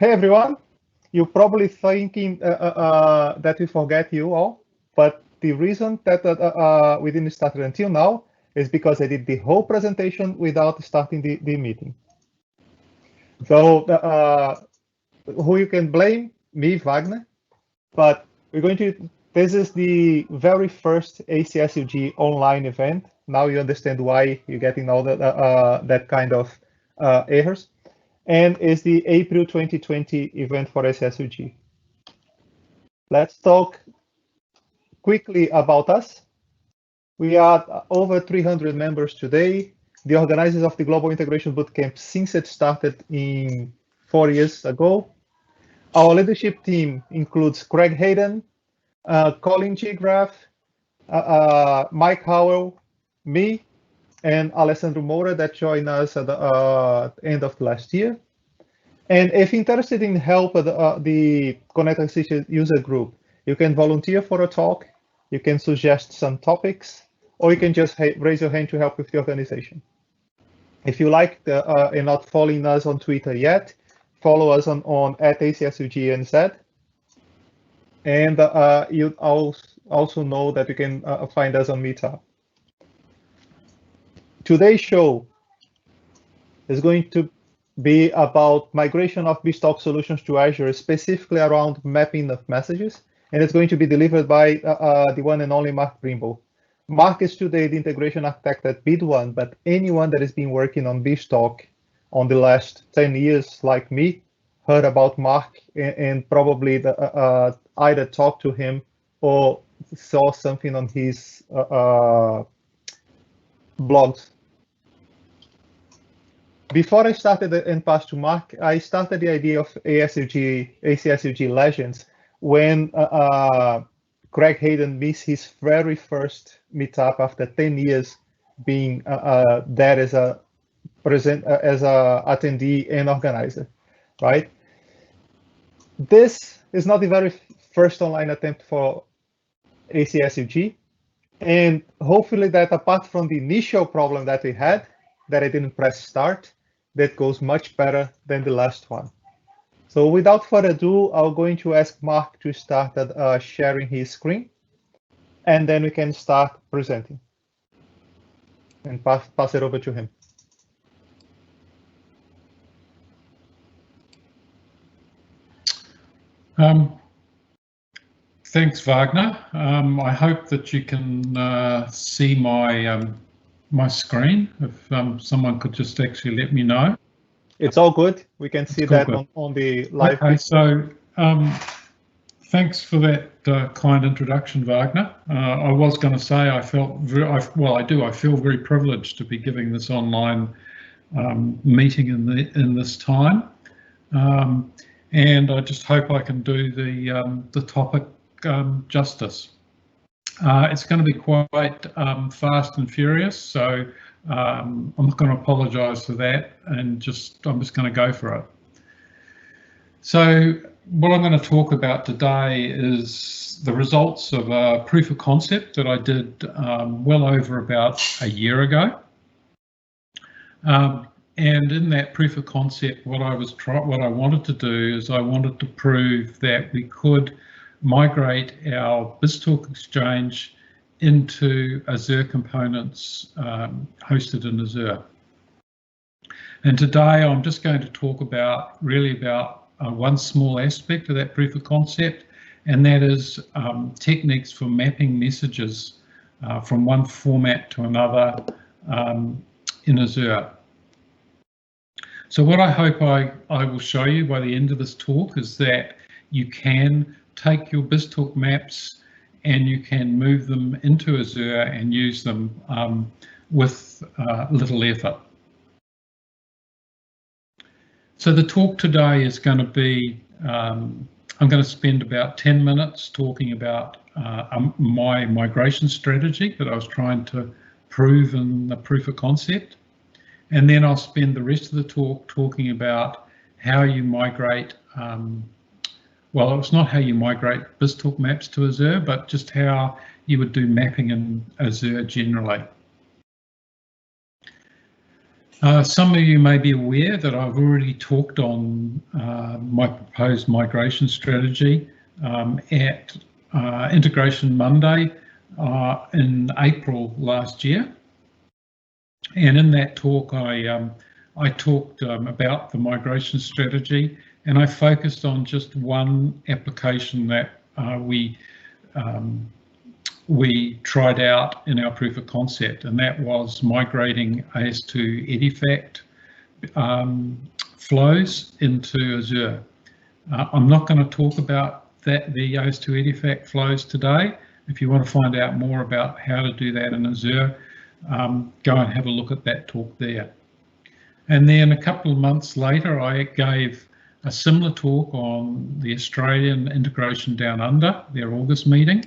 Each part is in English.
Hey everyone, you're probably thinking that we forget you all, but the reason that we didn't start it until now is because I did the whole presentation without starting the meeting. So who you can blame? Me, Wagner, but we're going to, this is the very first ACSUG online event. Now you understand why you're getting all that kind of errors. And it's the April 2020 event for ACSUG. Let's talk quickly about us. We are over 300 members today, the organizers of the Global Integration Bootcamp since it started 4 years ago. Our leadership team includes Craig Hayden, Colin Gigraff, Mike Howell, me, and Alessandro Moura that joined us at the end of last year. And if interested in help the Connect Assisted user group, you can volunteer for a talk, you can suggest some topics, or you can just raise your hand to help with the organization. If you like and not following us on Twitter yet, follow us on @ACSUG-NZ. And you also know that you can find us on Meetup. Today's show is going to be about migration of BizTalk solutions to Azure, specifically around mapping of messages, and it's going to be delivered by the one and only Mark Brimble. Mark is today the integration architect at BidOne, but anyone that has been working on BizTalk on the last 10 years, like me, heard about Mark and probably either talked to him or saw something on his blogs. Before I started and passed to Mark, I started the idea of ACSUG Legends when Craig Hayden missed his very first meetup after 10 years being there as a attendee and organizer, right? This is not the very first online attempt for ACSUG, and hopefully that apart from the initial problem that we had, that I didn't press start, that goes much better than the last one. So without further ado, I'm going to ask Mark to start sharing his screen, and then we can start presenting and pass it over to him. Thanks, Wagner. I hope that you can see my my screen. If someone could just actually let me know. It's all good. We can see that on the live. Okay, so thanks for that kind introduction, Wagner. I was going to say I felt I feel very privileged to be giving this online meeting in this time, and I just hope I can do the topic justice. It's going to be quite fast and furious, so I'm not going to apologise for that, and I'm just going to go for it. So what I'm going to talk about today is the results of a proof of concept that I did well over about a year ago. And in that proof of concept, what I wanted to do is I wanted to prove that we could migrate our BizTalk exchange into Azure components hosted in Azure. And today I'm just going to talk about one small aspect of that proof of concept, and that is techniques for mapping messages from one format to another in Azure. So what I hope I will show you by the end of this talk is that you can take your BizTalk maps and you can move them into Azure and use them with little effort. So the talk today is going to be, I'm going to spend about 10 minutes talking about my migration strategy that I was trying to prove in the proof of concept. And then I'll spend the rest of the talk talking about how you migrate, well, it's not how you migrate BizTalk maps to Azure, but just how you would do mapping in Azure generally. Some of you may be aware that I've already talked on my proposed migration strategy at Integration Monday in April last year. And in that talk, I talked about the migration strategy, and I focused on just one application that we tried out in our proof of concept, and that was migrating AS2 Edifact flows into Azure. I'm not going to talk about the AS2 Edifact flows today. If you want to find out more about how to do that in Azure, go and have a look at that talk there. And then a couple of months later, I gave a similar talk on the Australian Integration Down Under, their August meeting.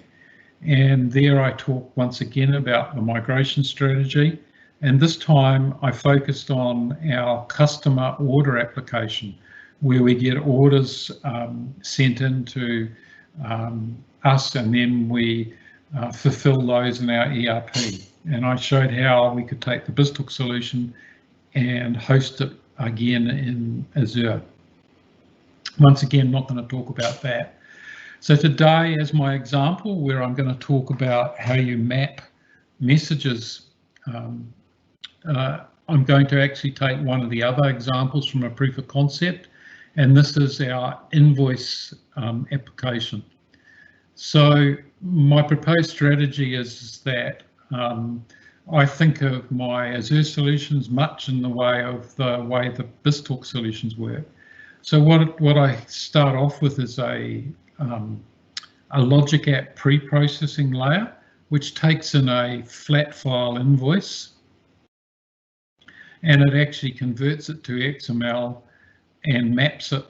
And there I talked once again about the migration strategy. And this time I focused on our customer order application, where we get orders sent into us, and then we fulfill those in our ERP. And I showed how we could take the BizTalk solution and host it again in Azure. Once again, not going to talk about that. So today, as my example, where I'm going to talk about how you map messages, I'm going to actually take one of the other examples from a proof of concept, and this is our invoice application. So my proposed strategy is that I think of my Azure solutions much in the way the BizTalk solutions work. So what I start off with is a logic app pre-processing layer, which takes in a flat file invoice, and it actually converts it to XML and maps it,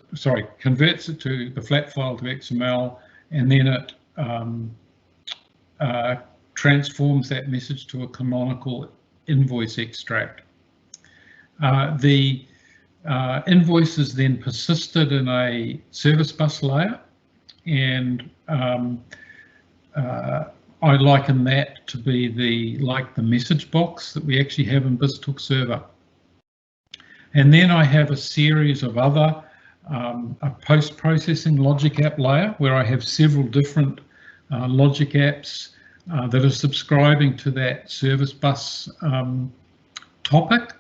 converts it to the flat file to XML, and then it transforms that message to a canonical invoice extract. The invoice is then persisted in a service bus layer, and I liken that to be like the message box that we actually have in BizTalk Server. And then I have a series of other a post-processing logic app layer where I have several different logic apps that are subscribing to that service bus topic.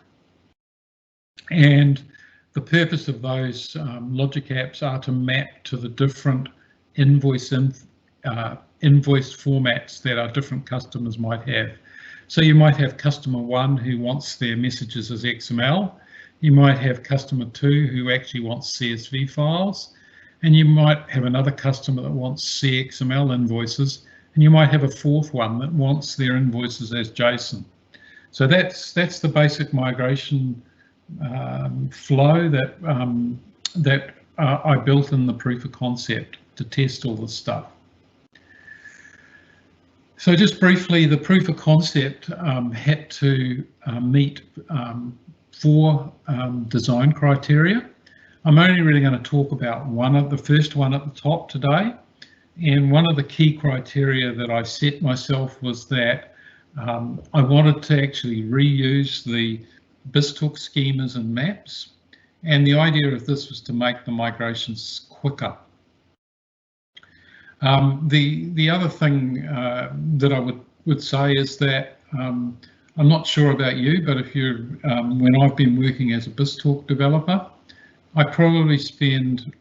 And the purpose of those logic apps are to map to the different invoice formats that our different customers might have. So you might have customer 1 who wants their messages as XML. You might have customer 2 who actually wants CSV files, and you might have another customer that wants CXML invoices, and you might have a fourth one that wants their invoices as JSON. So that's the basic migration flow that I built in the proof of concept to test all this stuff. So just briefly, the proof of concept had to meet 4 design criteria. I'm only really going to talk about the first one at the top today. And one of the key criteria that I set myself was that I wanted to actually reuse the BizTalk schemas and maps. And the idea of this was to make the migrations quicker. The other thing that I would say is that I'm not sure about you, but if you're when I've been working as a BizTalk developer, I probably spend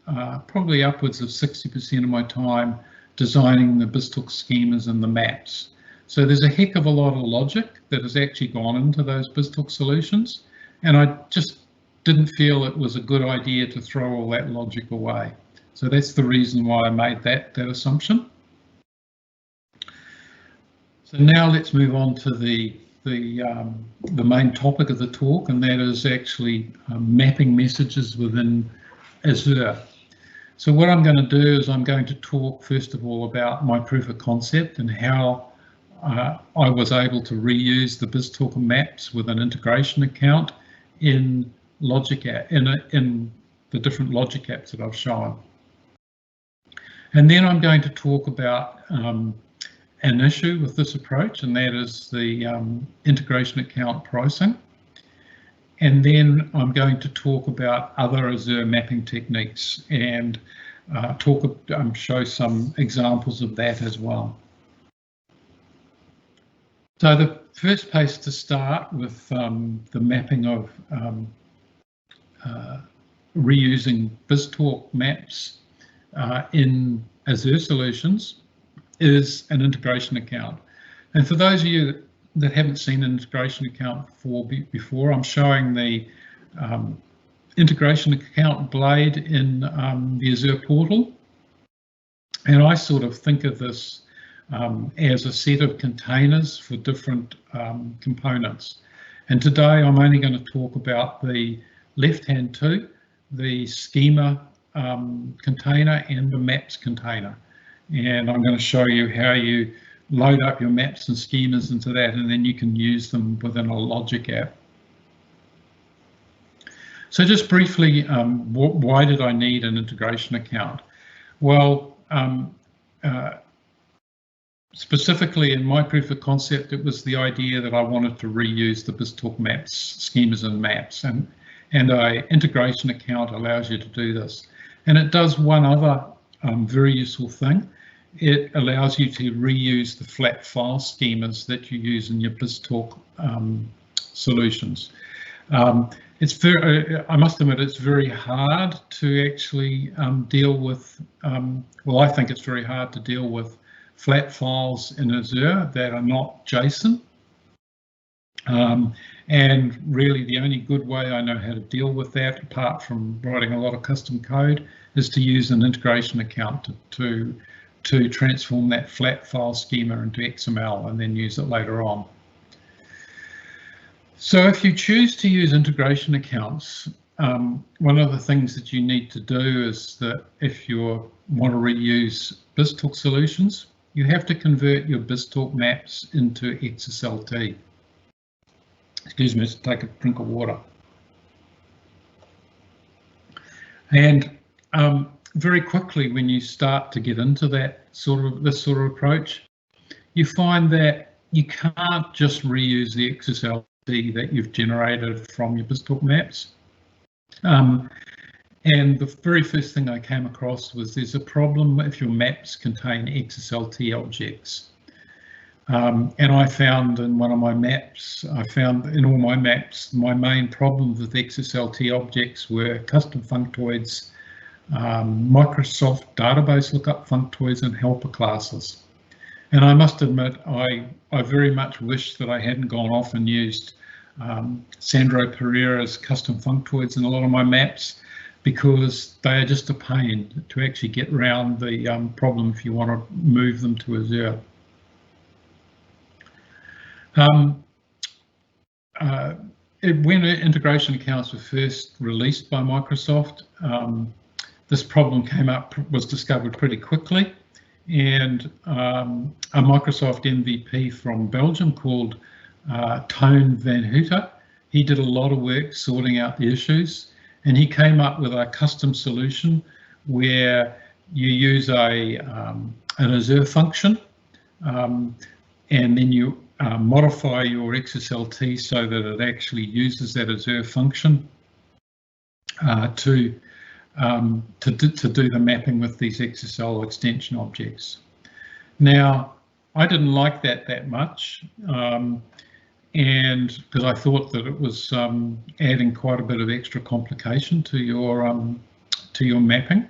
probably upwards of 60% of my time designing the BizTalk schemas and the maps. So there's a heck of a lot of logic that has actually gone into those BizTalk solutions, and I just didn't feel it was a good idea to throw all that logic away. So that's the reason why I made that assumption. So now let's move on to the main topic of the talk, and that is actually mapping messages within Azure. So what I'm going to do is I'm going to talk first of all about my proof of concept and how I was able to reuse the BizTalk maps with an integration account in logic in the different logic apps that I've shown. And then I'm going to talk about an issue with this approach, and that is the integration account pricing. And then I'm going to talk about other Azure mapping techniques and show some examples of that as well. So the first place to start with the mapping of reusing BizTalk maps in Azure solutions is an integration account. And for those of you that haven't seen an integration account before, I'm showing the integration account blade in the Azure portal. And I sort of think of this as a set of containers for different components. And today I'm only going to talk about the left-hand two, the schema container and the maps container. And I'm going to show you how you load up your maps and schemas into that, and then you can use them within a Logic app. So just briefly, why did I need an integration account? Well, specifically in my proof of concept, it was the idea that I wanted to reuse the BizTalk maps, schemas and maps, and an integration account allows you to do this. And it does one other very useful thing. It allows you to reuse the flat file schemas that you use in your BizTalk solutions. It's very, I must admit, it's very hard to actually deal with, well, I think it's very hard to deal with flat files in Azure that are not JSON. And really the only good way I know how to deal with that, apart from writing a lot of custom code, is to use an integration account to transform that flat file schema into XML and then use it later on. So if you choose to use integration accounts, one of the things that you need to do is that if you want to reuse BizTalk solutions, you have to convert your BizTalk maps into XSLT. Excuse me, let's take a drink of water. And very quickly, when you start to get into that this sort of approach, you find that you can't just reuse the XSLT that you've generated from your BizTalk maps. And the very first thing I came across was there's a problem if your maps contain XSLT objects. And I found in one of my maps, in all my maps, my main problems with XSLT objects were custom functoids, Microsoft database lookup functoids, and helper classes. And I must admit, I very much wish that I hadn't gone off and used Sandro Pereira's custom functoids in a lot of my maps, because they are just a pain to actually get around the problem if you want to move them to Azure. When integration accounts were first released by Microsoft, this problem was discovered pretty quickly, and a Microsoft MVP from Belgium called Toon van Hooter, he did a lot of work sorting out the issues, and he came up with a custom solution where you use an Azure function, and then you modify your XSLT so that it actually uses that Azure function to do the mapping with these XSL extension objects. Now, I didn't like that much, and because I thought that it was adding quite a bit of extra complication to your mapping.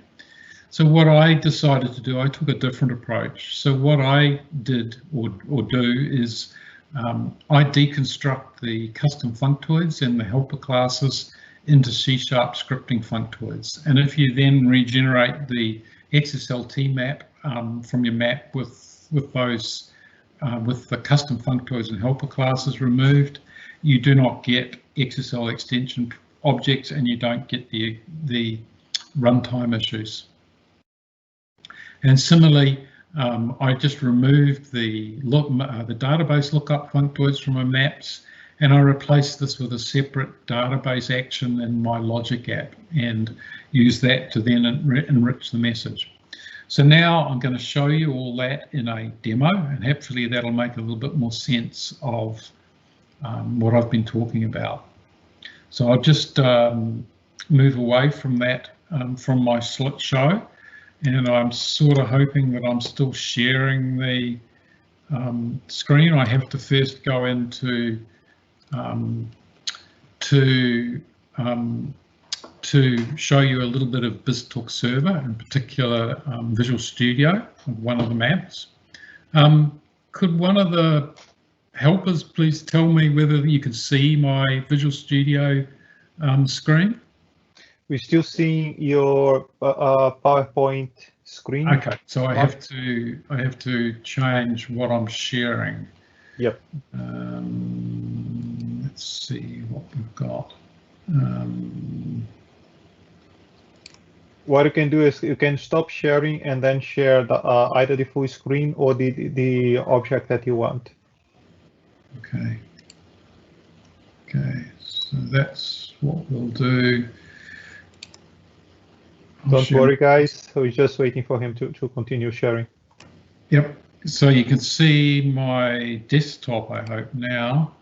So what I decided to do, I took a different approach. So what I did or do is I deconstruct the custom functoids and the helper classes into C# scripting functoids. And if you then regenerate the XSLT map from your map with those with the custom functoids and helper classes removed, you do not get XSL extension objects, and you don't get the runtime issues. And similarly, I just removed the database lookup functoids from my maps, and I replaced this with a separate database action in my Logic app and use that to then enrich the message. So now I'm going to show you all that in a demo, and hopefully that'll make a little bit more sense of what I've been talking about. So I'll just move away from that, from my slideshow, and I'm sort of hoping that I'm still sharing the screen. I have to first go into to show you a little bit of BizTalk Server, in particular Visual Studio, one of the maps. Could one of the helpers please tell me whether you can see my Visual Studio screen? We're still seeing your PowerPoint screen. Okay, so I have to change what I'm sharing. Yep. Let's see what we've got. What you can do is you can stop sharing and then share the, either the full screen or the object that you want. Okay. Okay, so that's what we'll do. Don't worry, guys. We're just waiting for him to continue sharing. Yep. So you can see my desktop, I hope now.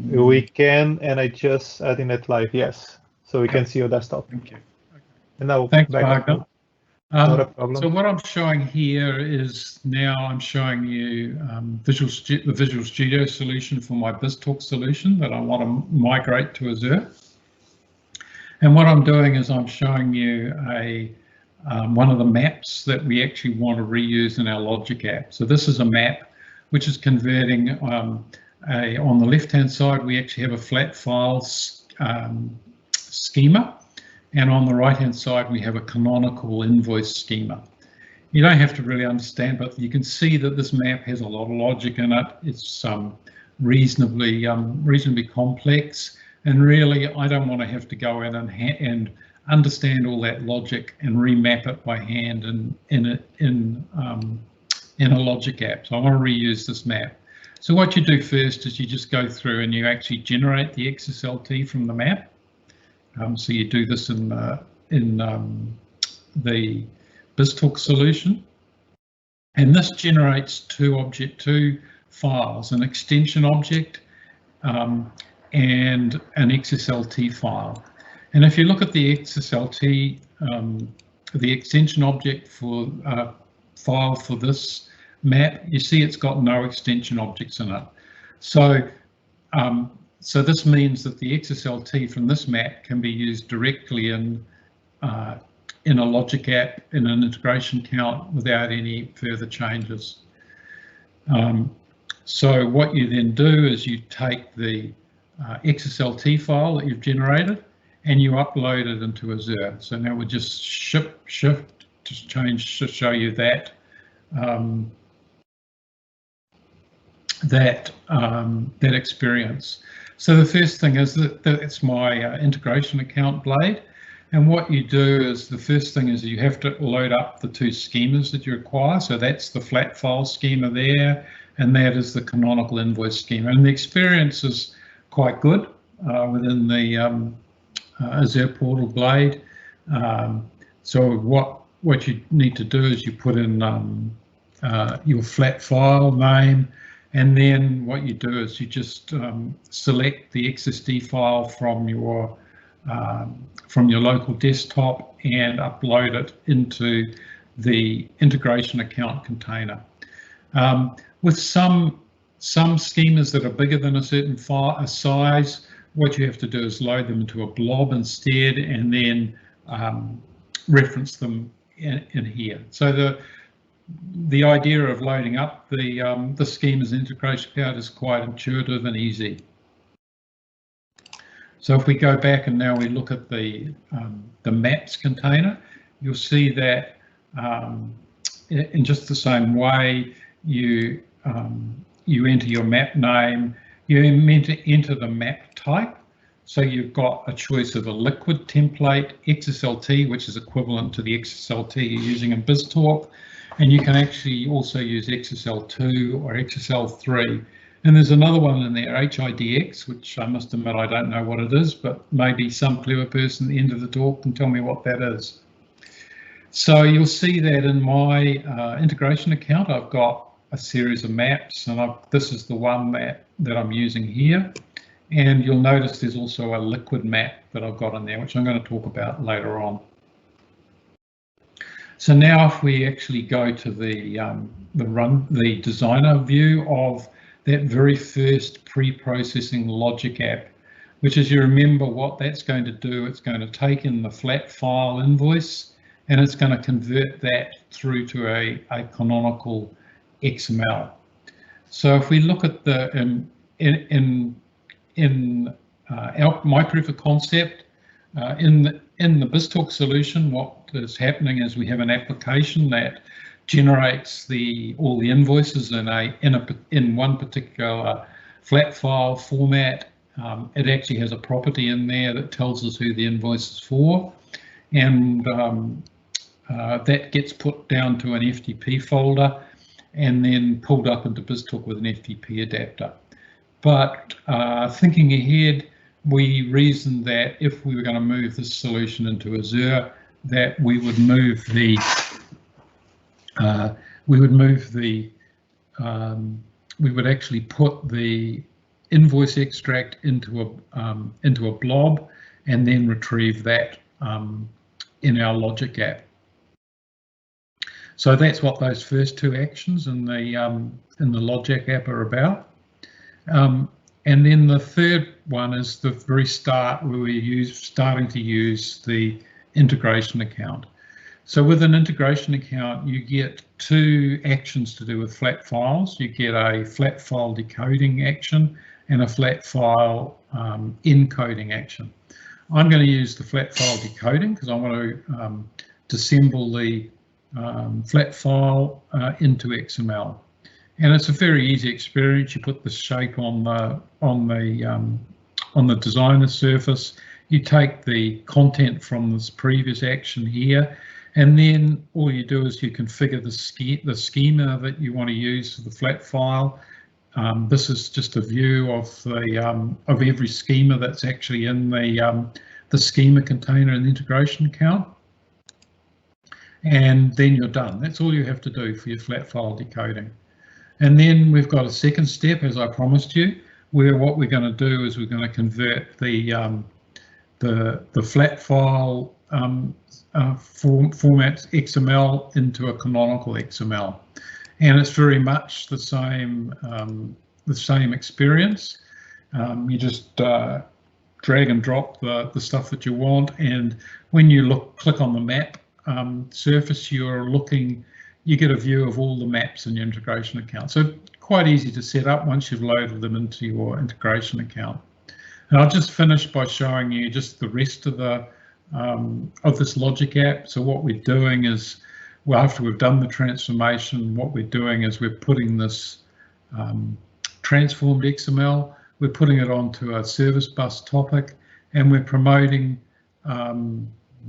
We can, and I just adding it live. Yes. So we can see your desktop. Thank you. Okay. And now thanks, back Mark. Not a problem. So what I'm showing here is now I'm showing you the Visual Studio solution for my BizTalk solution that I want to migrate to Azure. And what I'm doing is I'm showing you one of the maps that we actually want to reuse in our Logic app. So this is a map which is converting on the left-hand side, we actually have a flat file schema. And on the right-hand side, we have a canonical invoice schema. You don't have to really understand, but you can see that this map has a lot of logic in it. It's reasonably complex. And really, I don't want to have to go in and understand all that logic and remap it by hand in a Logic app. So I want to reuse this map. So what you do first is you just go through and you actually generate the XSLT from the map. So you do this in the BizTalk solution, and this generates two files: an extension object and an XSLT file. And if you look at the XSLT, the extension object for file for this map, you see it's got no extension objects in it. So so this means that the XSLT from this map can be used directly in a Logic app in an integration account without any further changes. So what you then do is you take the XSLT file that you've generated and you upload it into Azure. So now we'll just shift to change to show you that that experience. So the first thing is that it's my integration account blade, and what you do is the first thing is you have to load up the two schemas that you require. So that's the flat file schema there, and that is the canonical invoice schema. And the experience is quite good within the Azure portal blade. So what you need to do is you put in your flat file name. And then what you do is you just select the XSD file from your local desktop and upload it into the integration account container. With some schemas that are bigger than a certain size, what you have to do is load them into a blob instead, and then reference them in here. So the idea of loading up the schemas integration account is quite intuitive and easy. So if we go back and now we look at the maps container, you'll see that in just the same way you enter your map name, you enter the map type. So you've got a choice of a liquid template, XSLT, which is equivalent to the XSLT you're using in BizTalk. And you can actually also use XSL2 or XSL3. And there's another one in there, HIDX, which I must admit I don't know what it is, but maybe some clever person at the end of the talk can tell me what that is. So you'll see that in my integration account, I've got a series of maps, and this is the one map that I'm using here. And you'll notice there's also a liquid map that I've got in there, which I'm going to talk about later on. So now if we actually go to the designer view of that very first pre-processing logic app, which, as you remember, what that's going to do, it's going to take in the flat file invoice and it's going to convert that through to a canonical XML. So if we look at the my proof of concept in the BizTalk solution, what is happening is we have an application that generates all the invoices in one particular flat file format. It actually has a property in there that tells us who the invoice is for, and that gets put down to an FTP folder and then pulled up into BizTalk with an FTP adapter. But thinking ahead, we reasoned that if we were going to move this solution into Azure, that we would move the we would actually put the invoice extract into a blob and then retrieve that in our logic app. So that's what those first two actions in the logic app are about. And then the third one is the very start where we're starting to use the integration account. So with an integration account, you get two actions to do with flat files. You get a flat file decoding action and a flat file encoding action. I'm going to use the flat file decoding because I want to disassemble the flat file into XML. And it's a very easy experience. You put the shape on the designer surface. You take the content from this previous action here, and then all you do is you configure the schema that you want to use for the flat file. This is just a view of every schema that's actually in the schema container in the integration account. And then you're done. That's all you have to do for your flat file decoding. And then we've got a second step, as I promised you, where what we're going to do is we're going to convert the flat file formats XML into a canonical XML, and it's very much the same experience. You just drag and drop the stuff that you want, and when you click on the map surface, you get a view of all the maps in your integration account. So quite easy to set up once you've loaded them into your integration account. And I'll just finish by showing you just the rest of this logic app. So what we're doing is, well, after we've done the transformation, what we're doing is we're putting this transformed XML, we're putting it onto a service bus topic, and we're promoting, no,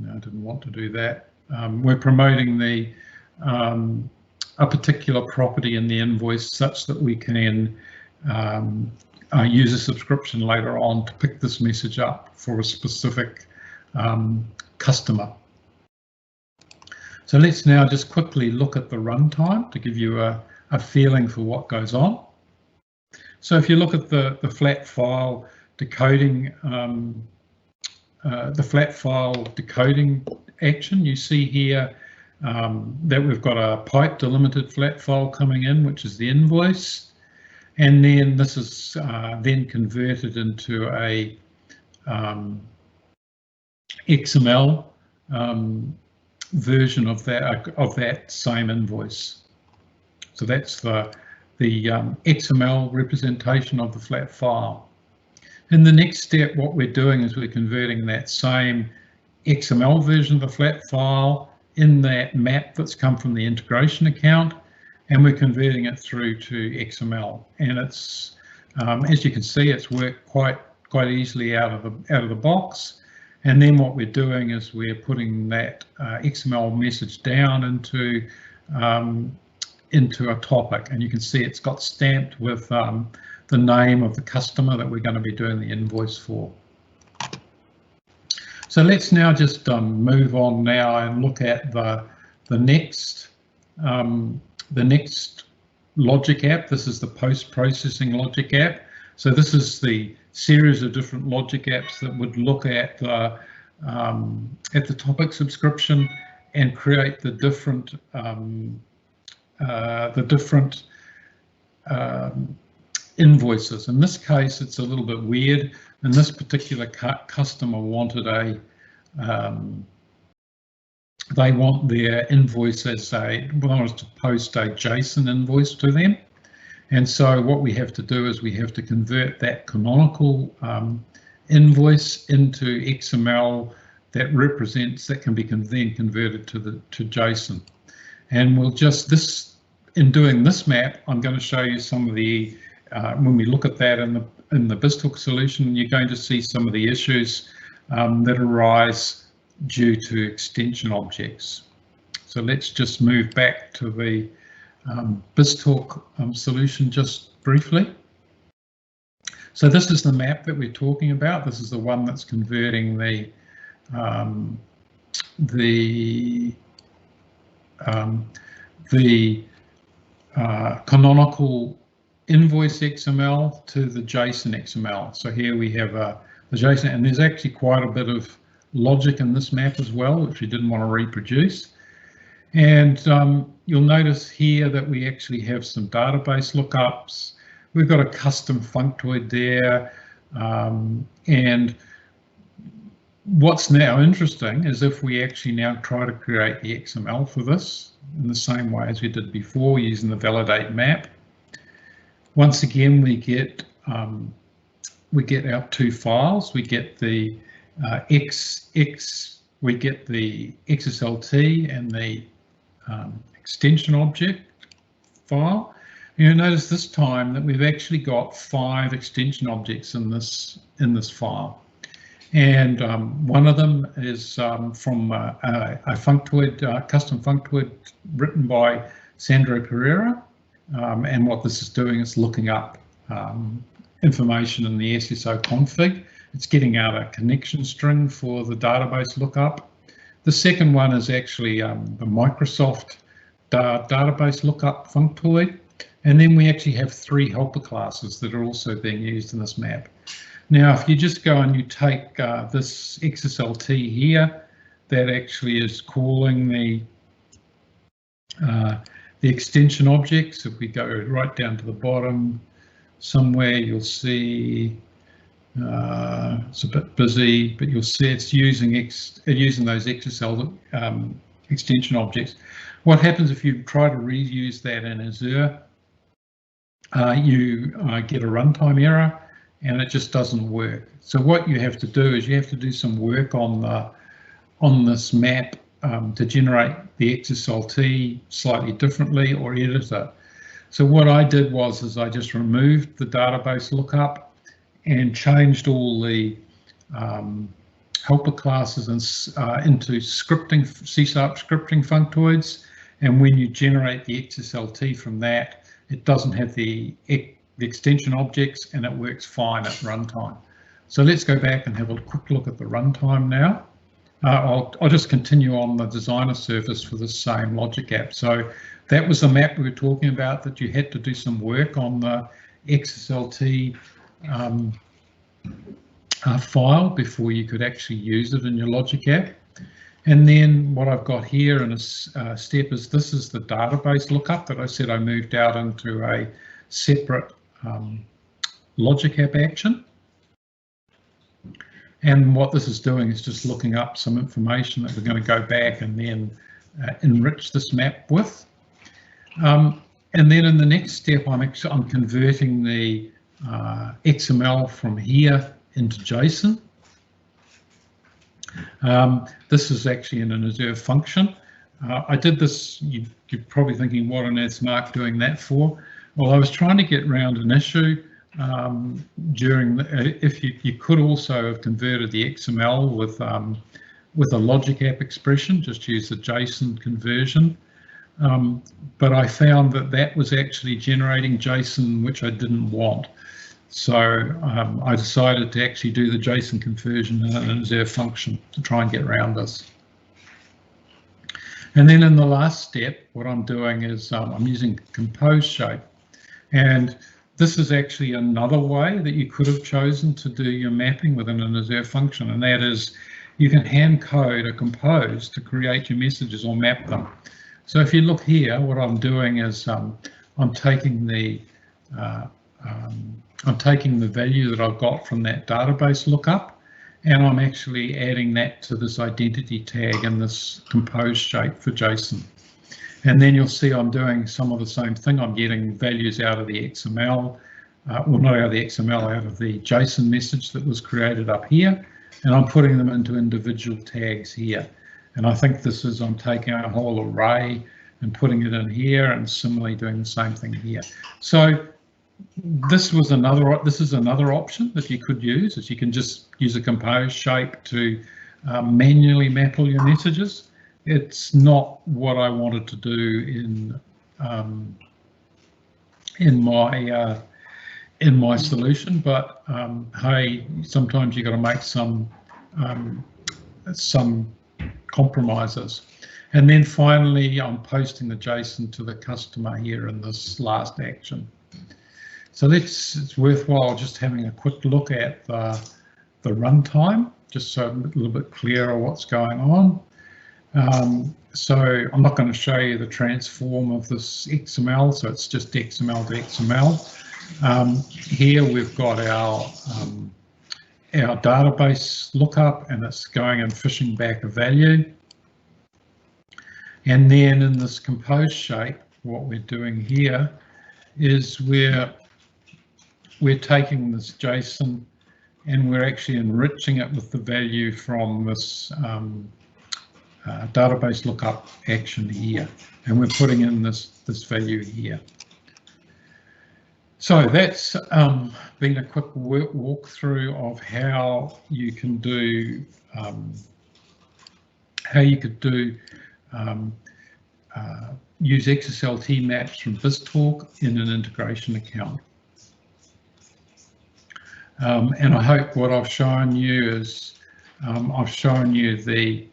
I didn't want to do that. We're promoting a particular property in the invoice such that we can use a subscription later on to pick this message up for a specific customer. So let's now just quickly look at the runtime to give you a feeling for what goes on. So if you look at the flat file decoding, action, you see here that we've got a pipe delimited flat file coming in, which is the invoice, and then this is then converted into a XML version of that same invoice. So that's the XML representation of the flat file. In the next step, what we're doing is we're converting that same XML version of the flat file in that map that's come from the integration account, and we're converting it through to XML. And it's, as you can see, it's worked quite easily out of the box. And then what we're doing is we're putting that XML message down into a topic, and you can see it's got stamped with the name of the customer that we're going to be doing the invoice for. So let's now just move on now and look at the next logic app. This is the post-processing logic app. So this is the series of different logic apps that would look at the topic subscription and create the different invoices. In this case, it's a little bit weird. In this particular customer wanted a they want their invoice as they want us to post a JSON invoice to them. And so what we have to do is we have to convert that canonical invoice into XML that represents, that can be then converted to JSON. And we'll just, in doing this map, I'm going to show you some of the, when we look at that in the BizTalk solution, you're going to see some of the issues that arise due to extension objects. So let's just move back to the BizTalk solution just briefly. So this is the map that we're talking about. This is the one that's converting the canonical invoice XML to the JSON XML. So here we have the JSON, and there's actually quite a bit of logic in this map as well, which we didn't want to reproduce. And you'll notice here that we actually have some database lookups. We've got a custom functoid there. And what's now interesting is if we actually now try to create the XML for this in the same way as we did before using the validate map. Once again, we get our two files. We get the we get the XSLT and the extension object file. You'll notice this time that we've actually got 5 extension objects in this file, and one of them is from a functoid, custom functoid written by Sandro Pereira, and what this is doing is looking up information in the SSO config. It's getting out a connection string for the database lookup. The second one is actually the Microsoft database lookup functoid. And then we actually have 3 helper classes that are also being used in this map. Now, if you just go and you take this XSLT here, that actually is calling the extension objects. If we go right down to the bottom somewhere, you'll see it's a bit busy, but you'll see it's using those XSL extension objects. What happens if you try to reuse that in Azure? You get a runtime error, and it just doesn't work. So what you have to do is you have to do some work on this map to generate the XSLT slightly differently or edit it. So what I did was I just removed the database lookup and changed all the helper classes into scripting, C# scripting functoids. And when you generate the XSLT from that, it doesn't have the extension objects, and it works fine at runtime. So let's go back and have a quick look at the runtime now. I'll just continue on the designer surface for the same logic app. So that was the map we were talking about, that you had to do some work on the XSLT file before you could actually use it in your logic app. And then what I've got here in a step is this is the database lookup that I said I moved out into a separate logic app action. And what this is doing is just looking up some information that we're going to go back and then enrich this map with. And then in the next step, I'm converting the XML from here into JSON. This is actually in an Azure function. I did this, you're probably thinking, what on earth's Mark doing that for? Well, I was trying to get around an issue during if you could also have converted the XML with a logic app expression, just use the JSON conversion. But I found that was actually generating JSON, which I didn't want. So I decided to actually do the JSON conversion in an Azure function to try and get around this. And then in the last step, what I'm doing is I'm using compose shape. And This is actually another way that you could have chosen to do your mapping within an Azure function, and that is you can hand code or compose to create your messages or map them. So if you look here, what I'm doing is I'm taking the value that I've got from that database lookup, and I'm actually adding that to this identity tag in this compose shape for JSON. And then you'll see I'm doing some of the same thing. I'm getting values out of the XML, well, not out of the XML, out of the JSON message that was created up here, and I'm putting them into individual tags here. And I think this is, I'm taking a whole array and putting it in here, and similarly doing the same thing here. So this is another option that you could use, is you can just use a compose shape to manually map all your messages. It's not what I wanted to do in my solution, but hey, sometimes you got to make some compromises. And then finally, I'm posting the JSON to the customer here in this last action. So it's worthwhile just having a quick look at the runtime, just so I'm a little bit clearer what's going on. So I'm not going to show you the transform of this XML, so it's just XML to XML. Here we've got our database lookup, and it's going and fishing back a value. And then in this compose shape, what we're doing here is we're taking this JSON and we're actually enriching it with the value from this database lookup action here, and we're putting in this value here. So that's been a quick walkthrough of how you can do use XSLT maps from BizTalk in an integration account. And I hope what I've shown you is I've shown you the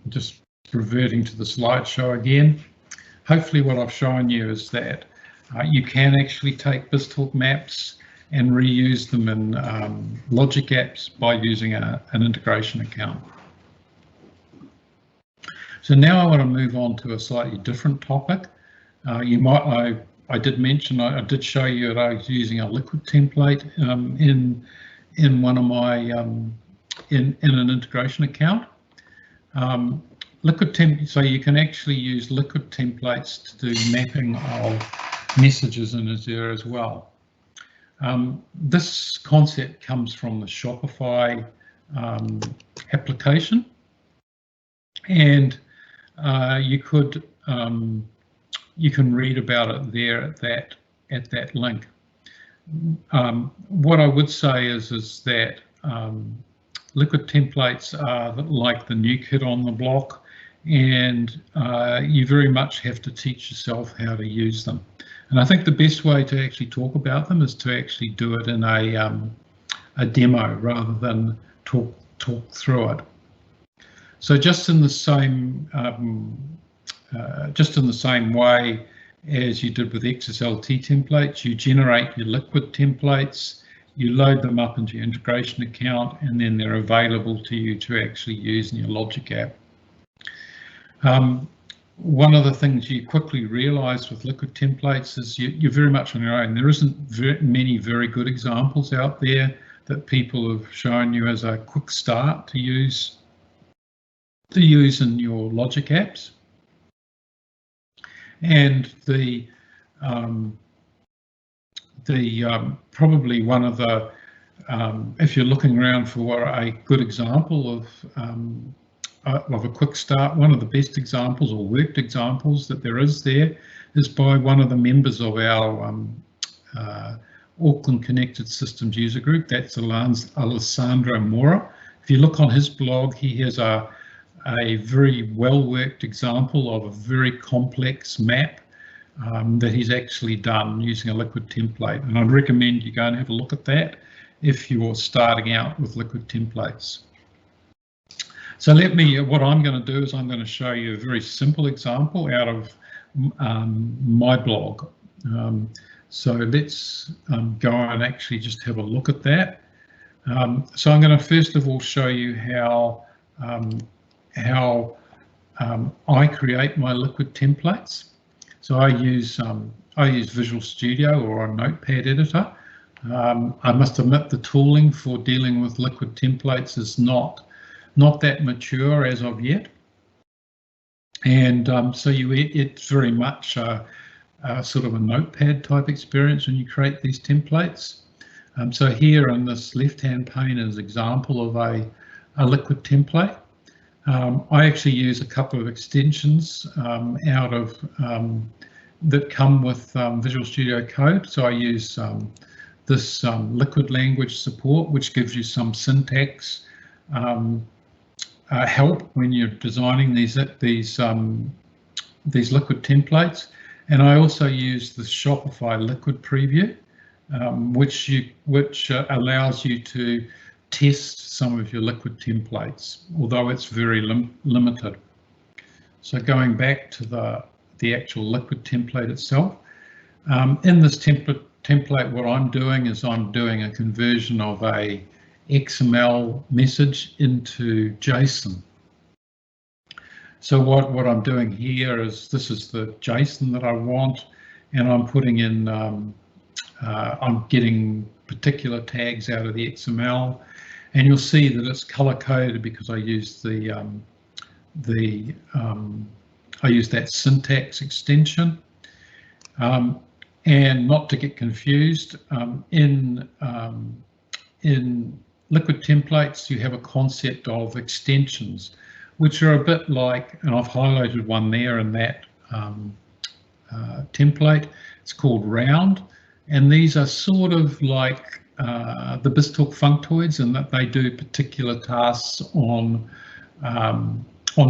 just reverting to the slideshow again. Hopefully what I've shown you is that you can actually take BizTalk maps and reuse them in logic apps by using an integration account. So now I want to move on to a slightly different topic. I did mention, I did show you that I was using a liquid template in one of my in an integration account. So you can actually use liquid templates to do mapping of messages in Azure as well. This concept comes from the Shopify application, and you can read about it there at that link. What I would say is that liquid templates are like the new kid on the block, and you very much have to teach yourself how to use them. And I think the best way to actually talk about them is to actually do it in a demo rather than talk through it. So just in the same way as you did with XSLT templates, you generate your liquid templates, you load them up into your integration account, and then they're available to you to actually use in your logic app. One of the things you quickly realize with liquid templates is you're very much on your own. There isn't many very good examples out there that people have shown you as a quick start to use in your logic apps. And probably one of the, if you're looking around for a good example of a quick start, one of the best examples or worked examples that there is by one of the members of our Auckland Connected Systems user group. That's Alessandro Mora. If you look on his blog, he has a very well-worked example of a very complex map that he's actually done using a liquid template, and I'd recommend you go and have a look at that if you're starting out with liquid templates. So what I'm going to do is I'm going to show you a very simple example out of my blog. So let's go and actually just have a look at that. So I'm going to first of all show you how I create my liquid templates. So I use Visual Studio or a Notepad editor. I must admit the tooling for dealing with liquid templates is not that mature as of yet, and so it's very much sort of a Notepad type experience when you create these templates. So here in this left-hand pane is an example of a liquid template. I actually use a couple of extensions out of that come with Visual Studio Code. So I use this liquid language support, which gives you some syntax help when you're designing these liquid templates. And I also use the Shopify Liquid Preview, which allows you to test some of your liquid templates, although it's very limited. So going back to the actual liquid template itself, in this template, what I'm doing is I'm doing a conversion of a XML message into JSON. So what I'm doing here is this is the JSON that I want, and I'm putting in, I'm getting particular tags out of the XML, and you'll see that it's color coded because I use I use that syntax extension. And not to get confused, in liquid templates, you have a concept of extensions, which are a bit like, and I've highlighted one there in that template. It's called round, and these are sort of like the BizTalk functoids in that they do particular tasks on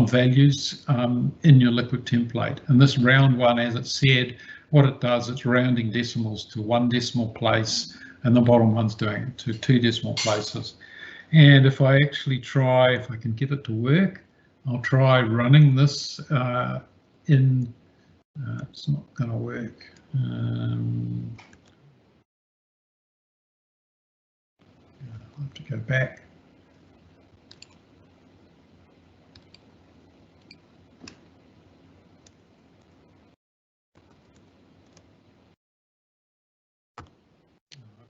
values in your liquid template. And this round one, as it said, what it does, it's rounding decimals to 1 decimal place, and the bottom one's doing it to 2 decimal places. And if I actually try, if I can get it to work, I'll try running this in, it's not going to work. I'll have to go back.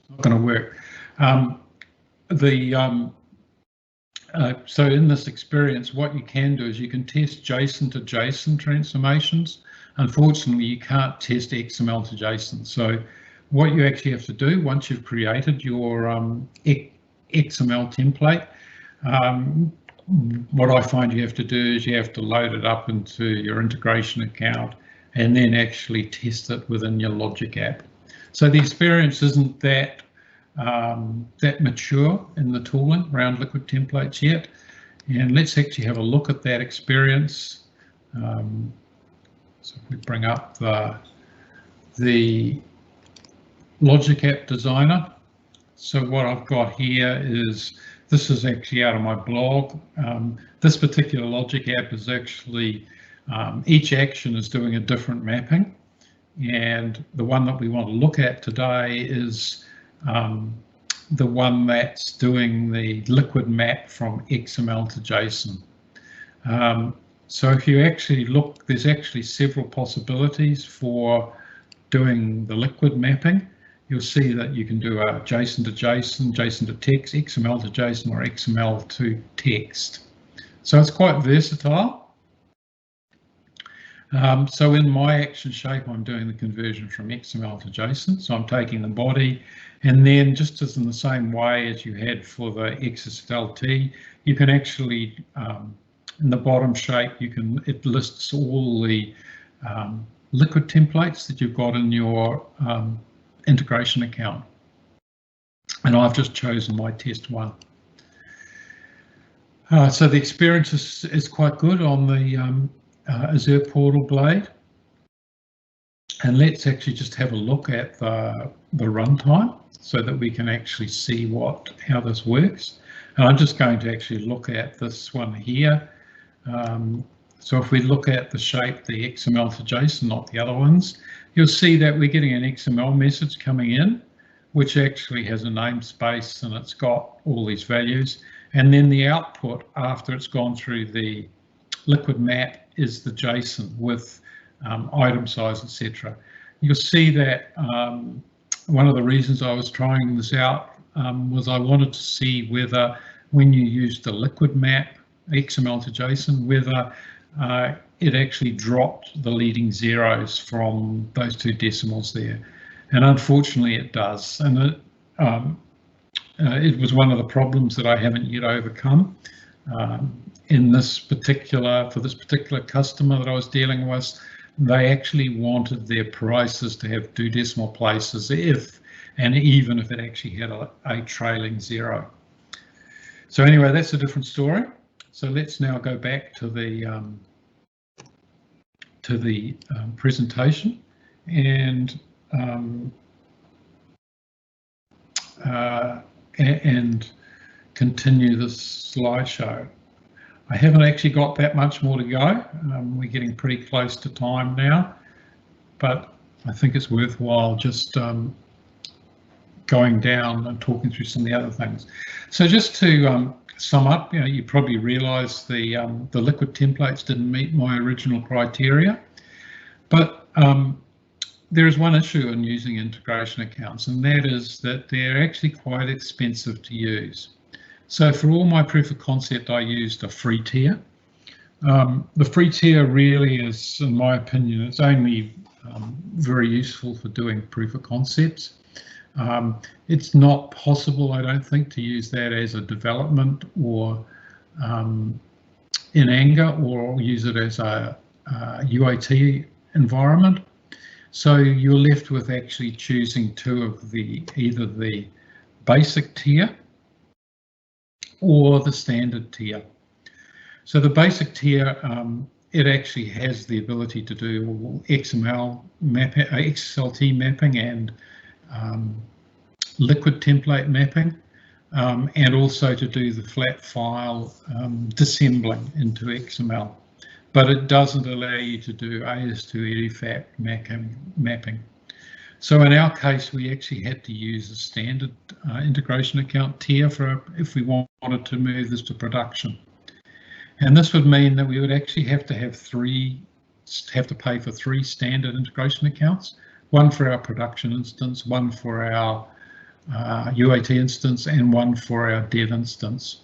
Not going to work. So in this experience, what you can do is you can test JSON to JSON transformations. Unfortunately, you can't test XML to JSON. So what you actually have to do once you've created your XML template, what I find you have to do is you have to load it up into your integration account and then actually test it within your Logic app. So the experience isn't that mature in the tooling around liquid templates yet. And let's actually have a look at that experience. So if we bring up the Logic app designer. So what I've got here is, this is actually out of my blog. This particular Logic app is actually, each action is doing a different mapping. And the one that we want to look at today is the one that's doing the liquid map from XML to JSON. So if you actually look, there's actually several possibilities for doing the liquid mapping. You'll see that you can do a JSON to JSON, JSON to text, XML to JSON, or XML to text. So it's quite versatile. So in my action shape, I'm doing the conversion from XML to JSON. So I'm taking the body, and then just as in the same way as you had for the XSLT, you can actually, in the bottom shape, it lists all the liquid templates that you've got in your integration account. And I've just chosen my test one. So the experience is quite good on the Azure Portal Blade, and let's actually just have a look at the runtime so that we can actually see how this works. And I'm just going to actually look at this one here. So if we look at the shape, the XML to JSON, not the other ones, you'll see that we're getting an XML message coming in, which actually has a namespace and it's got all these values. And then the output after it's gone through the liquid map is the JSON with item size, etc. You'll see that one of the reasons I was trying this out was I wanted to see whether when you use the liquid map, XML to JSON, whether it actually dropped the leading zeros from those two decimals there. And unfortunately it does. And it was one of the problems that I haven't yet overcome. In this particular, for this particular customer that I was dealing with, they actually wanted their prices to have 2 decimal places and even if it actually had a trailing 0. So anyway, that's a different story. So let's now go back to the presentation and continue this slideshow. I haven't actually got that much more to go. We're getting pretty close to time now, but I think it's worthwhile just going down and talking through some of the other things. So just to sum up, you probably realise the liquid templates didn't meet my original criteria, but there is one issue in using integration accounts, and that is that they're actually quite expensive to use. So for all my proof of concept, I used a free tier. The free tier really is, in my opinion, it's only very useful for doing proof of concepts. It's not possible, I don't think, to use that as a development or in anger or use it as a UAT environment. So you're left with actually choosing 2 of either the basic tier or the standard tier. So the basic tier, it actually has the ability to do XML mapping, XSLT mapping and liquid template mapping, and also to do the flat file dissembling into XML. But it doesn't allow you to do AS2 EDIFACT mapping. So in our case, we actually had to use a standard integration account tier if we wanted to move this to production. And this would mean that we would actually have to pay for 3 standard integration accounts, one for our production instance, one for our UAT instance, and one for our dev instance.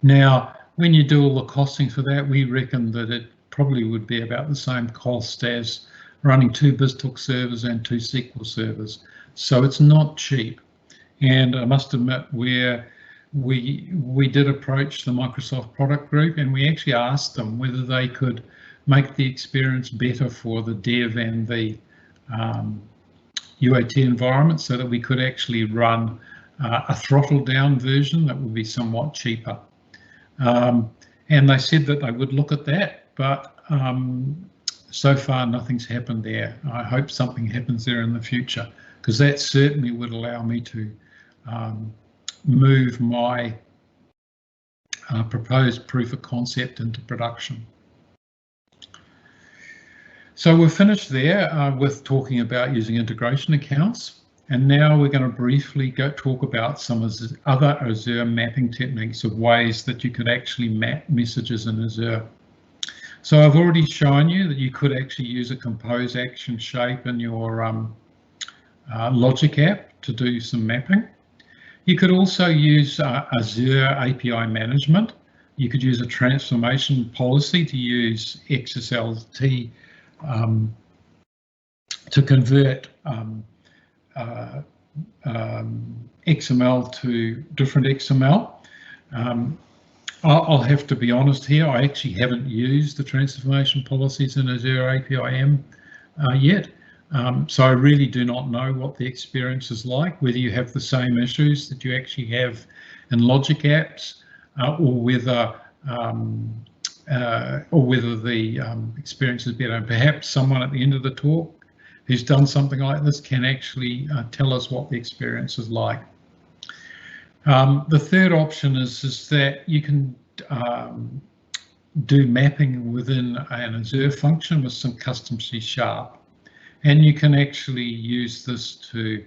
Now, when you do all the costing for that, we reckon that it probably would be about the same cost as running 2 BizTalk servers and 2 SQL servers. So it's not cheap. And I must admit, we did approach the Microsoft product group and we actually asked them whether they could make the experience better for the dev and the UAT environment so that we could actually run a throttled down version that would be somewhat cheaper. And they said that they would look at that, but so far nothing's happened there. I hope something happens there in the future, because that certainly would allow me to move my proposed proof of concept into production. So we're finished there with talking about using integration accounts. And now we're going to briefly talk about some of the other Azure mapping techniques of ways that you could actually map messages in Azure. So I've already shown you that you could actually use a compose action shape in your logic app to do some mapping. You could also use Azure API management. You could use a transformation policy to use XSLT to convert XML to different XML. I'll have to be honest here, I actually haven't used the transformation policies in Azure APIM yet. So I really do not know what the experience is like, whether you have the same issues that you actually have in logic apps, or whether the experience is better. And perhaps someone at the end of the talk who's done something like this can actually tell us what the experience is like. The third option is that you can do mapping within an Azure function with some custom C#. And you can actually use this to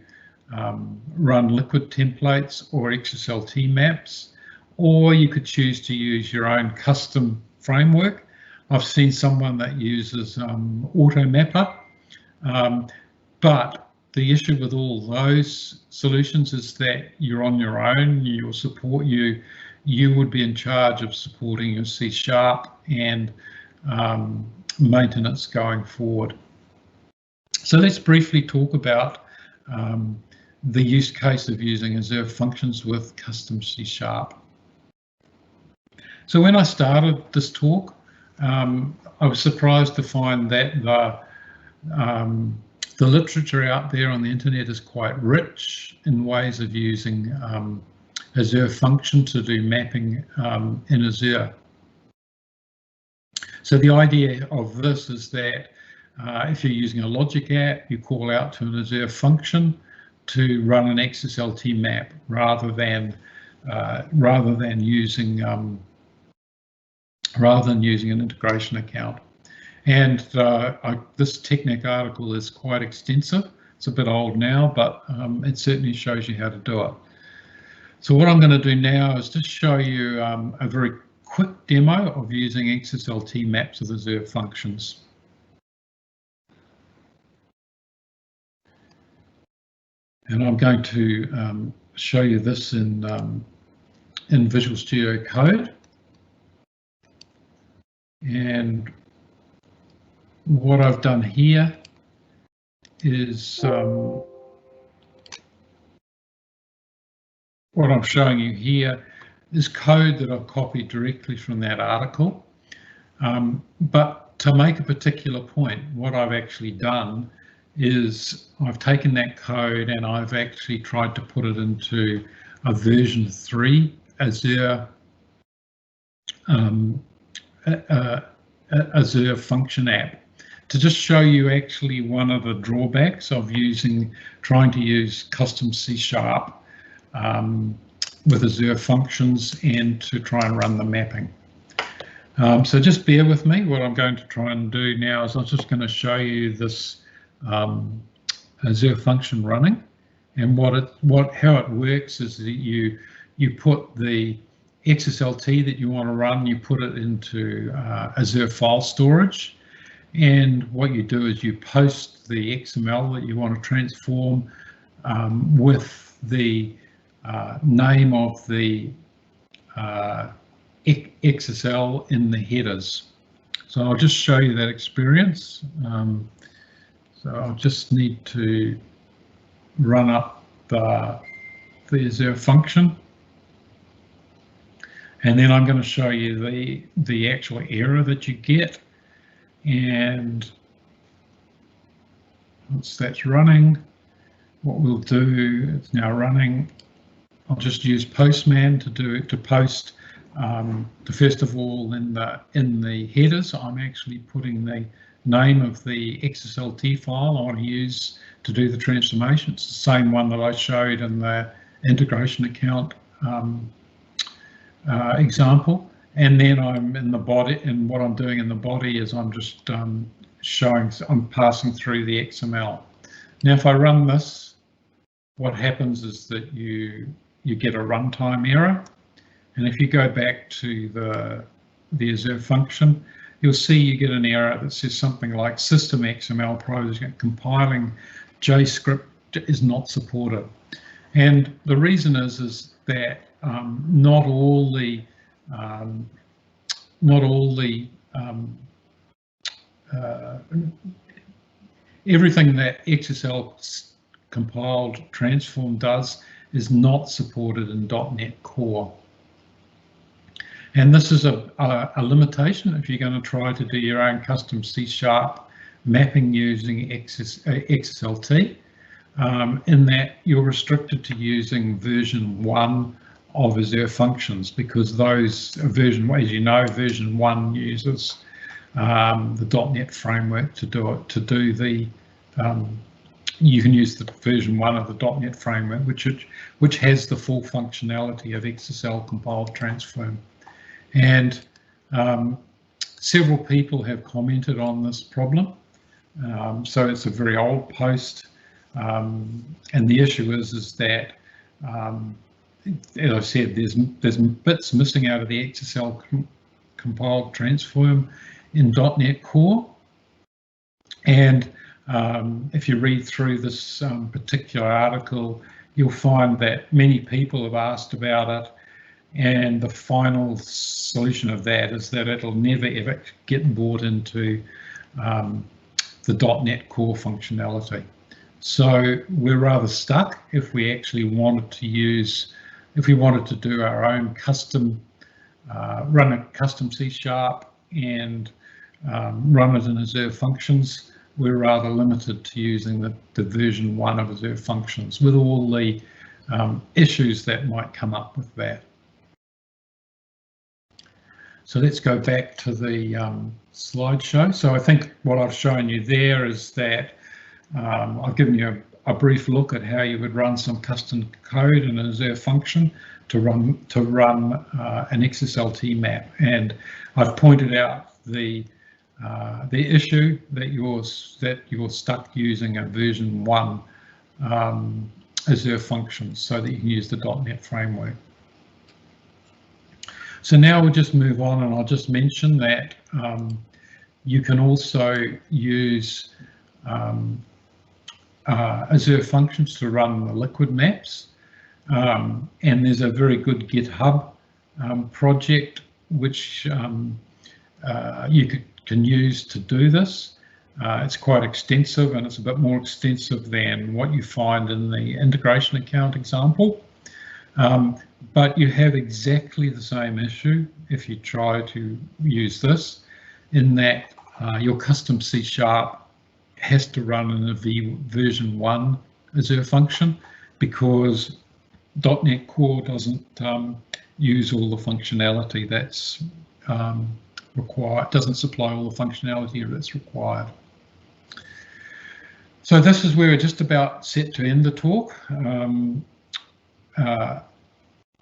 run liquid templates or XSLT maps, or you could choose to use your own custom framework. I've seen someone that uses AutoMapper, but the issue with all those solutions is that you're on your own. You would be in charge of supporting your C# and maintenance going forward. So let's briefly talk about the use case of using Azure Functions with custom C#. So when I started this talk, I was surprised to find that the literature out there on the internet is quite rich in ways of using Azure Function to do mapping in Azure. So the idea of this is that if you're using a logic app, you call out to an Azure function to run an XSLT map rather than using an integration account. And this Technic article is quite extensive. It's a bit old now, but it certainly shows you how to do it. So what I'm going to do now is just show you a very quick demo of using XSLT maps with Azure Functions. And I'm going to show you this in Visual Studio Code. And what I've done here is what I'm showing you here is code that I've copied directly from that article. But to make a particular point, what I've actually done is I've taken that code and I've actually tried to put it into a version 3 Azure Azure function app to just show you actually one of the drawbacks of trying to use custom C# with Azure Functions and to try and run the mapping. So just bear with me. What I'm going to try and do now is I'm just going to show you this Azure function running, and how it works is that you put the XSLT that you want to run, you put it into Azure file storage, and what you do is you post the XML that you want to transform with the name of the XSL in the headers. So I'll just show you that experience. So I'll just need to run up the Azure function. And then I'm going to show you the actual error that you get. And once that's running, what we'll do, it's now running. I'll just use Postman to post. First of all, in the headers, I'm actually putting the name of the XSLT file I want to use to do the transformation. It's the same one that I showed in the integration account example. And then I'm in the body, and what I'm doing in the body is I'm just I'm passing through the XML. Now, if I run this, what happens is that you get a runtime error. And if you go back to the Azure function, you'll see you get an error that says something like system XML project compiling JScript is not supported. And the reason is that not all the everything that XSL compiled transform does is not supported in .NET Core. And this is a limitation if you're going to try to do your own custom C# mapping using XSLT, in that you're restricted to using version 1 of Azure Functions, because those version 1 uses the .NET framework to do it. You can use the version 1 of the .NET framework, which has the full functionality of XSL compiled transform. And several people have commented on this problem. So it's a very old post, and the issue is that, as I said, there's bits missing out of the XSL compiled transform in .NET Core, and if you read through this particular article, you'll find that many people have asked about it, and the final solution of that is that it'll never ever get brought into the .NET Core functionality. So we're rather stuck if we actually wanted to use, if we wanted to do our own custom, run a custom C# and run it in Azure Functions. We're rather limited to using the version 1 of Azure Functions with all the issues that might come up with that. So let's go back to the slideshow. So I think what I've shown you there is that I've given you a brief look at how you would run some custom code in an Azure function to run an XSLT map, and I've pointed out the issue that you're stuck using a version 1 Azure functions so that you can use the .NET framework. So now we'll just move on, and I'll just mention that you can also use Azure functions to run the liquid maps, and there's a very good GitHub project which you can use to do this. It's quite extensive, and it's a bit more extensive than what you find in the integration account example. But you have exactly the same issue if you try to use this, in that your custom C# has to run in a version 1 Azure function, because .NET Core doesn't use all the functionality that's required, doesn't supply all the functionality that's required. So this is where we're just about set to end the talk.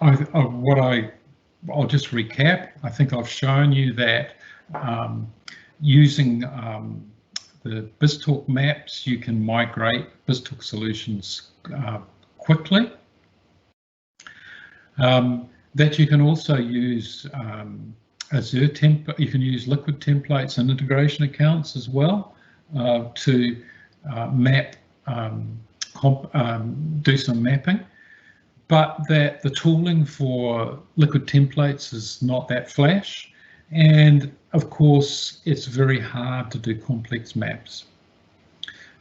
I'll just recap. I think I've shown you that using the BizTalk maps, you can migrate BizTalk solutions quickly. That you can also use Azure template. You can use liquid templates and integration accounts as well to map, do some mapping. But that the tooling for liquid templates is not that flash, and of course it's very hard to do complex maps.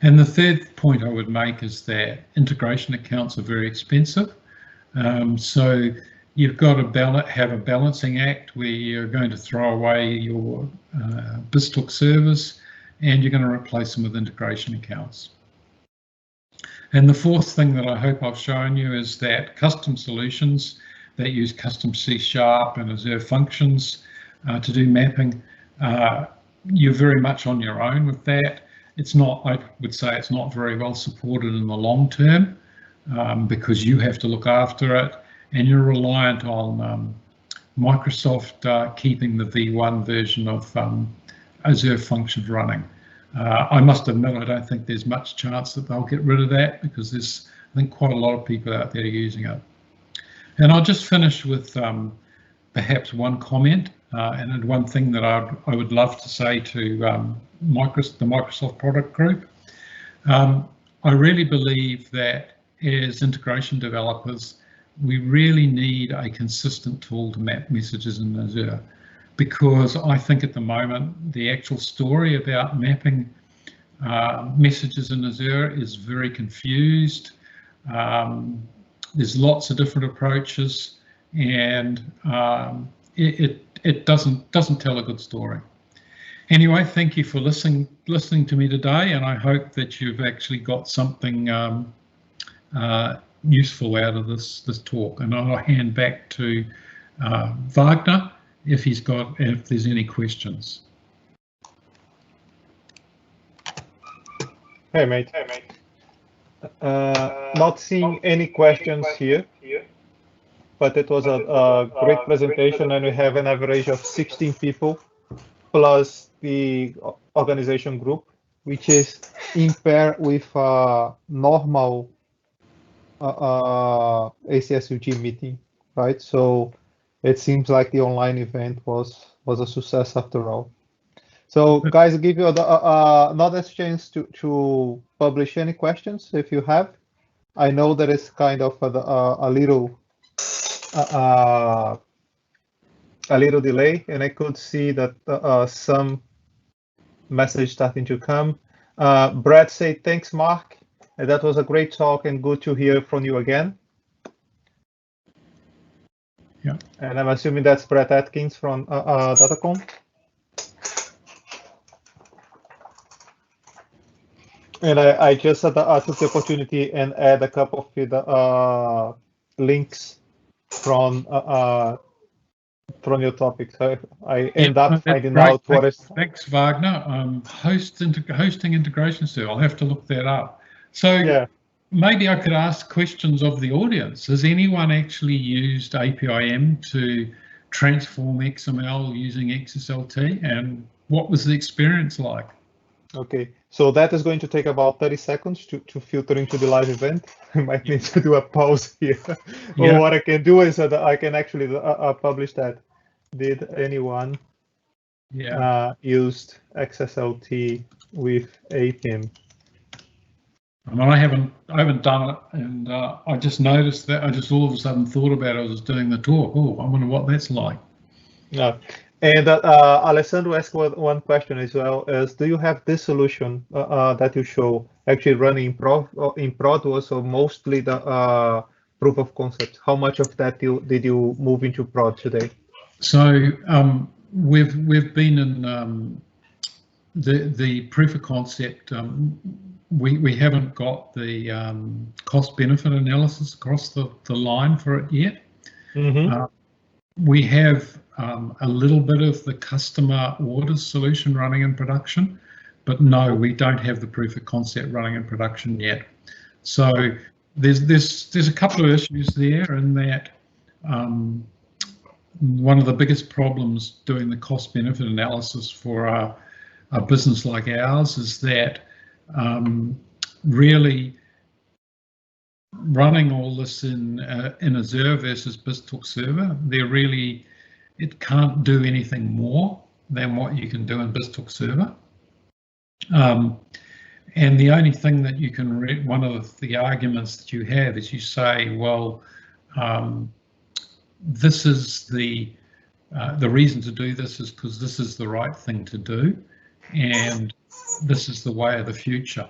And the third point I would make is that integration accounts are very expensive, so you've got to have a balancing act where you're going to throw away your BizTalk servers and you're going to replace them with integration accounts. And the fourth thing that I hope I've shown you is that custom solutions that use custom C# and Azure functions to do mapping, you're very much on your own with that. It's not, I would say it's not very well supported in the long term because you have to look after it, and you're reliant on Microsoft keeping the V1 version of Azure functions running. I must admit, I don't think there's much chance that they'll get rid of that, because there's, I think, quite a lot of people out there using it. And I'll just finish with perhaps one comment and one thing that I would love to say to the Microsoft product group. I really believe that as integration developers, we really need a consistent tool to map messages in Azure, because I think at the moment the actual story about mapping messages in Azure is very confused. There's lots of different approaches, and it doesn't tell a good story. Anyway, thank you for listening to me today, and I hope that you've actually got something useful out of this talk. And I'll hand back to Wagner if there's any questions. Hey mate. Not seeing any questions here, but it was a great presentation, and we have an average of 16 people plus the organization group, which is in pair with normal ACSUG meeting, right? So it seems like the online event was a success after all. So guys, I'll give you another chance to publish any questions if you have. I know there is kind of a little delay, and I could see that some message starting to come. Brad said, thanks, Mark. That was a great talk and good to hear from you again. Yeah. And I'm assuming that's Brett Atkins from Datacom. And I just took the opportunity and add a couple of the links from your topic. So I end up finding out what is. Thanks, Wagner. Hosting integration server. I'll have to look that up. So yeah. Maybe I could ask questions of the audience. Has anyone actually used APIM to transform XML using XSLT, and what was the experience like? Okay, so that is going to take about 30 seconds to filter into the live event. I might need to do a pause here. Yeah. Or what I can do is that I can actually publish that. Did anyone used XSLT with APIM? I haven't done it, and I just noticed that. I just all of a sudden thought about it. I was doing the talk. Oh, I wonder what that's like. Yeah, and Alessandro asked one question as well: is do you have this solution that you show actually running in prod was mostly the proof of concept? How much of that did you move into prod today? So we've been in the proof of concept. We haven't got the cost benefit analysis across the line for it yet. Mm-hmm. We have a little bit of the customer orders solution running in production, but no, we don't have the proof of concept running in production yet. So there's a couple of issues there, in that one of the biggest problems doing the cost benefit analysis for a business like ours is that really running all this in Azure versus BizTalk Server, it can't do anything more than what you can do in BizTalk Server. And the only thing that you can one of the arguments that you have is you say, well, this is the reason to do this is because this is the right thing to do, and this is the way of the future.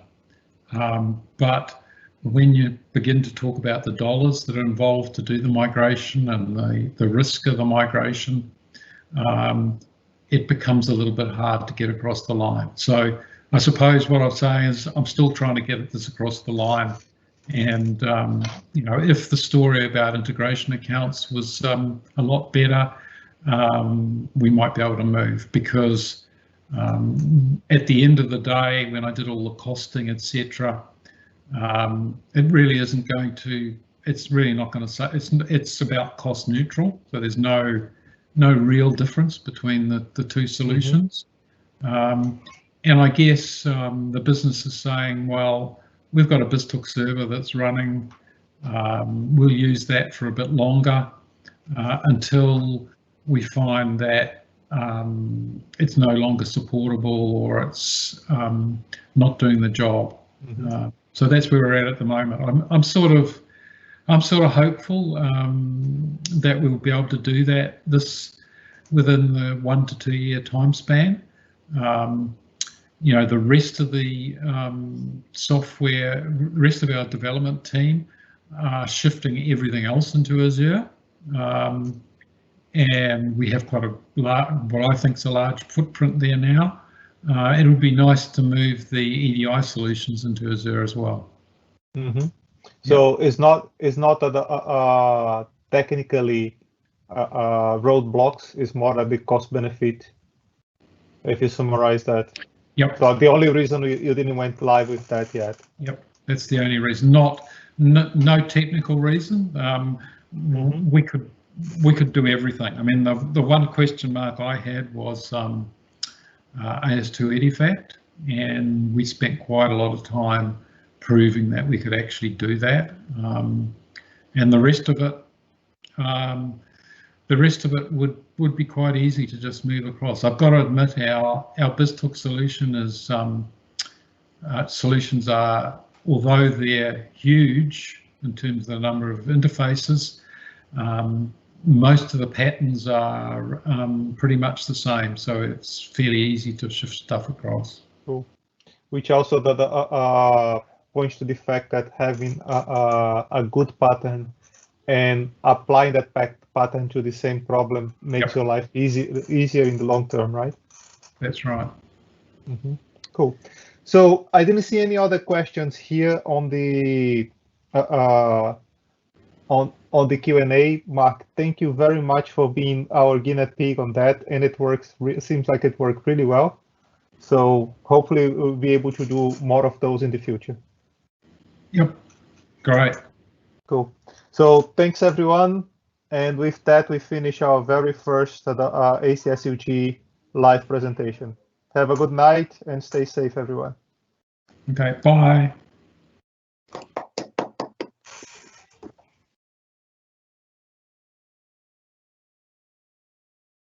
But when you begin to talk about the dollars that are involved to do the migration and the risk of the migration, it becomes a little bit hard to get across the line. So I suppose what I'm saying is I'm still trying to get this across the line. And you know, if the story about integration accounts was a lot better, we might be able to move, because at the end of the day, when I did all the costing, etc., it really isn't going to. It's really not going to say. It's about cost neutral. So there's no real difference between the two solutions. Mm-hmm. And I guess the business is saying, well, we've got a BizTalk server that's running. We'll use that for a bit longer until we find that it's no longer supportable, or it's not doing the job. Mm-hmm. So that's where we're at the moment. I'm sort of hopeful that we'll be able to do that within the 1 to 2 year time span. You know, the rest of the rest of our development team are shifting everything else into Azure. And we have quite a large, what I think is a large footprint there now. It would be nice to move the EDI solutions into Azure as well. Mm-hmm. So yeah. it's not technically roadblocks. It's more a big cost benefit. If you summarize that. Yep. So the only reason you didn't went live with that yet. Yep, that's the only reason. No technical reason. Mm-hmm. We could do everything. I mean, the one question mark I had was AS2 edifact, and we spent quite a lot of time proving that we could actually do that. And the rest of it would be quite easy to just move across. I've got to admit, our BizTalk solution is solutions are, although they're huge in terms of the number of interfaces, most of the patterns are pretty much the same, so it's fairly easy to shift stuff across. Cool. Which also points to the fact that having a good pattern and applying that pattern to the same problem makes your life easier in the long term, right? That's right. Mm-hmm. Cool. So I didn't see any other questions here on the on the Q&A. Mark, thank you very much for being our guinea pig on that, and it works. Seems like it worked really well. So hopefully we'll be able to do more of those in the future. Yep. Great. Cool. So thanks everyone, and with that we finish our very first ACSUG live presentation. Have a good night and stay safe, everyone. Okay. Bye.